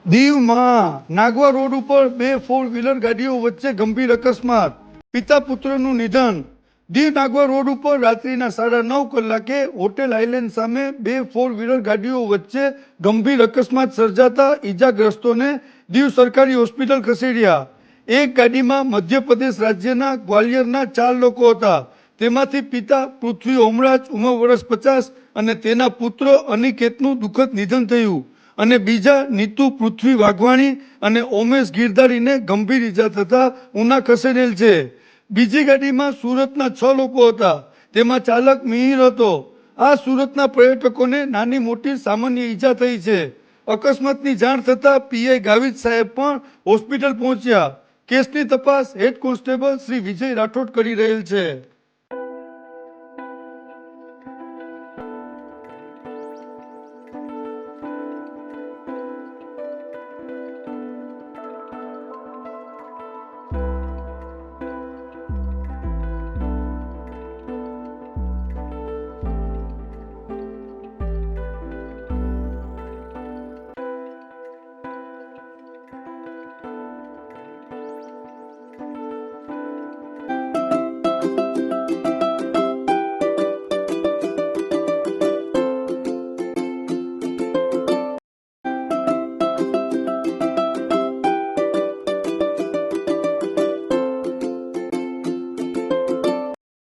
દીવમાં નાગવા રોડ ઉપર બે ફોર વ્હીલર ગાડીઓ વચ્ચે ગંભીર અકસ્માત, પિતા પુત્રનું નિધન. દીવ નાગવા રોડ ઉપર રાત્રિના 9:30 કલાકે હોટેલ આઇલેન્ડ સામે બે ફોર વ્હીલર ગાડીઓ વચ્ચે ગંભીર અકસ્માત સર્જાતા ઈજાગ્રસ્તોને દીવ સરકારી હોસ્પિટલ ખસેડ્યા. એક ગાડીમાં મધ્યપ્રદેશ રાજ્યના ગ્વાલિયરના 4 લોકો હતા. તેમાંથી પિતા પૃથ્વી ઓમરાજ ઉંમર વર્ષ 50 અને તેના પુત્ર અનિકેતનું દુઃખદ નિધન થયું અને બીજા નીતુ પૃથ્વી વાઘવાણી અને ઓમેશ ગિરધારીને ગંભીર ઈજા થતા ઉના ખસેડેલ છે. બીજી ગાડીમાં સુરતના 6 લોકો હતા. તેમાં ચાલક મિહિર હતો. આ સુરતના પર્યટકોને નાની મોટી સામાન્ય ઈજા થઈ છે. અકસ્માતની જાણ થતાં પીઆઈ ગાવિત સાહેબ પણ હોસ્પિટલ પહોંચ્યા. કેસની તપાસ હેડ કોન્સ્ટેબલ શ્રી વિજય રાઠોડ કરી રહેલ છે.